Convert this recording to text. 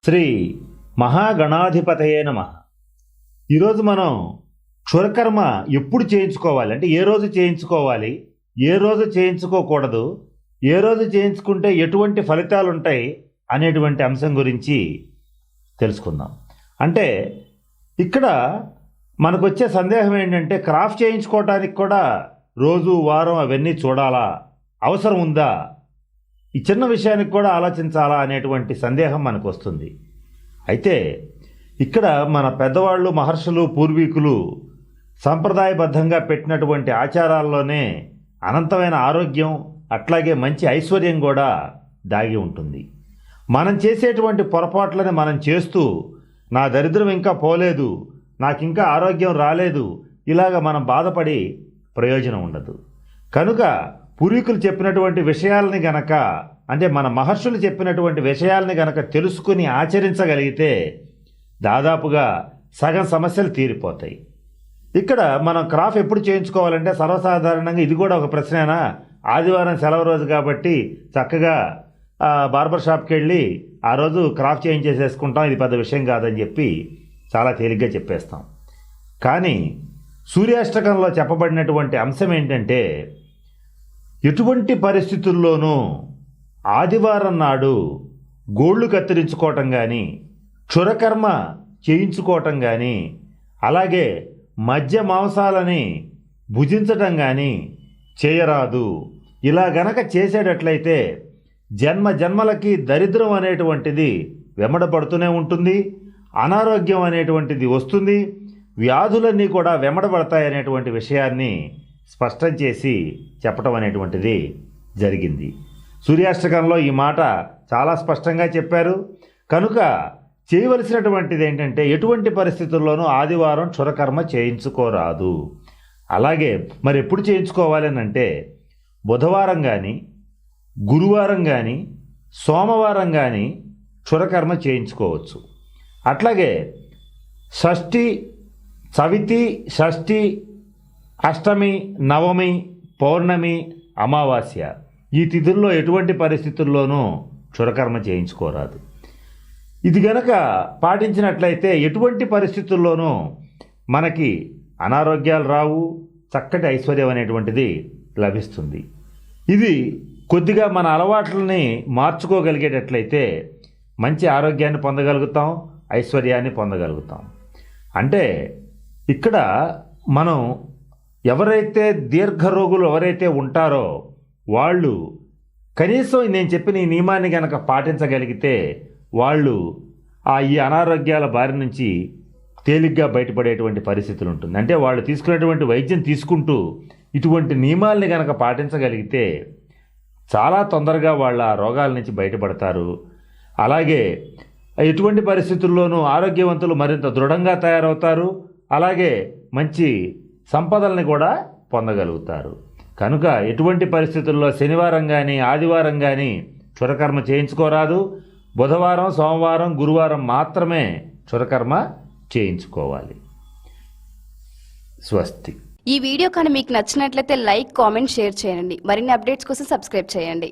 శ్రీ మహాగణాధిపతయే నమః. ఈరోజు మనం క్షురకర్మ ఎప్పుడు చేయించుకోవాలి, అంటే ఏ రోజు చేయించుకోవాలి, ఏ రోజు చేయించుకోకూడదు, ఏ రోజు చేయించుకుంటే ఎటువంటి ఫలితాలు ఉంటాయి అనేటువంటి అంశం గురించి తెలుసుకుందాం. అంటే ఇక్కడ మనకు వచ్చే సందేహం ఏంటంటే, క్రాఫ్ట్ చేయించుకోవడానికి కూడా రోజు వారం అవన్నీ చూడాలా, అవసరం ఉందా, ఈ చిన్న విషయానికి కూడా ఆలోచించాలా అనేటువంటి సందేహం మనకు వస్తుంది. అయితే ఇక్కడ మన పెద్దవాళ్ళు, మహర్షులు, పూర్వీకులు సంప్రదాయబద్ధంగా పెట్టినటువంటి ఆచారాల్లోనే అనంతమైన ఆరోగ్యం, అట్లాగే మంచి ఐశ్వర్యం కూడా దాగి ఉంటుంది. మనం చేసేటువంటి పొరపాట్లని మనం చేస్తూ నా దరిద్రం ఇంకా పోలేదు, నాకు ఇంకా ఆరోగ్యం రాలేదు, ఇలాగ మనం బాధపడి ప్రయోజనం ఉండదు. కనుక పూర్వీకులు చెప్పినటువంటి విషయాలని గనక, అంటే మన మహర్షులు చెప్పినటువంటి విషయాలని గనక తెలుసుకుని ఆచరించగలిగితే దాదాపుగా సగం సమస్యలు తీరిపోతాయి. ఇక్కడ మనం క్రాఫ్ ఎప్పుడు చేయించుకోవాలంటే, సర్వసాధారణంగా ఇది కూడా ఒక ప్రశ్నేనా, ఆదివారం సెలవు రోజు కాబట్టి చక్కగా బార్బర్ షాప్కి వెళ్ళి ఆ రోజు క్రాఫ్ చేయించేసేసుకుంటాం, ఇది పెద్ద విషయం కాదని చెప్పి చాలా తేలిగ్గా చెప్పేస్తాం. కానీ సూర్యాష్టకంలో చెప్పబడినటువంటి అంశం ఏంటంటే, ఎటువంటి పరిస్థితుల్లోనూ ఆదివారం నాడు గోళ్ళు కత్తిరించుకోవటం కానీ, క్షురకర్మ చేయించుకోవటం కానీ, అలాగే మద్య మాంసాలని భుజించటం కానీ చేయరాదు. ఇలా గనక చేసేటట్లయితే జన్మ జన్మలకి దరిద్రం అనేటువంటిది వెంబడపడుతూనే ఉంటుంది, అనారోగ్యం అనేటువంటిది వస్తుంది, వ్యాధులన్నీ కూడా వెంబడబడతాయి అనేటువంటి విషయాన్ని స్పష్టం చేసి చెప్పటం అనేటువంటిది జరిగింది. సూర్యాష్టకంలో ఈ మాట చాలా స్పష్టంగా చెప్పారు. కనుక చేయవలసినటువంటిది ఏంటంటే, ఎటువంటి పరిస్థితుల్లోనూ ఆదివారం క్షురకర్మ చేయించుకోరాదు. అలాగే మరి ఎప్పుడు చేయించుకోవాలి అని అంటే, బుధవారం కానీ, గురువారం కానీ, సోమవారం కానీ క్షురకర్మ చేయించుకోవచ్చు. అట్లాగే షష్ఠి, చవితి, షష్ఠి, అష్టమి, నవమి, పౌర్ణమి, అమావాస్య ఈ తిథుల్లో ఎటువంటి పరిస్థితుల్లోనూ క్షురకర్మ చేయించుకోరాదు. ఇది గనక పాటించినట్లయితే ఎటువంటి పరిస్థితుల్లోనూ మనకి అనారోగ్యాలు రావు, చక్కటి ఐశ్వర్యం అనేటువంటిది లభిస్తుంది. ఇది కొద్దిగా మన అలవాట్లని మార్చుకోగలిగేటట్లయితే మంచి ఆరోగ్యాన్ని పొందగలుగుతాం, ఐశ్వర్యాన్ని పొందగలుగుతాం. అంటే ఇక్కడ మనం ఎవరైతే దీర్ఘరోగులు ఎవరైతే ఉంటారో వాళ్ళు కనీసం నేను చెప్పిన ఈ నియమాన్ని కనుక పాటించగలిగితే వాళ్ళు ఈ అనారోగ్యాల బారి నుంచి తేలిగ్గా బయటపడేటువంటి పరిస్థితులు ఉంటుంది. అంటే వాళ్ళు తీసుకునేటువంటి వైద్యం తీసుకుంటూ ఇటువంటి నియమాల్ని కనుక పాటించగలిగితే చాలా తొందరగా వాళ్ళ ఆ రోగాల నుంచి బయటపడతారు. అలాగే ఎటువంటి పరిస్థితుల్లోనూ ఆరోగ్యవంతులు మరింత దృఢంగా తయారవుతారు. అలాగే మంచి సంపదల్ని కూడా పొందగలుగుతారు. కనుక ఎటువంటి పరిస్థితుల్లో శనివారం కానీ, ఆదివారం కానీ క్షురకర్మ చేయించుకోరాదు. బుధవారం, సోమవారం, గురువారం మాత్రమే క్షురకర్మ చేయించుకోవాలి. స్వస్తి. ఈ వీడియో కానీ మీకు నచ్చినట్లయితే లైక్, కామెంట్, షేర్ చేయండి. మరిన్ని అప్డేట్స్ కోసం సబ్స్క్రైబ్ చేయండి.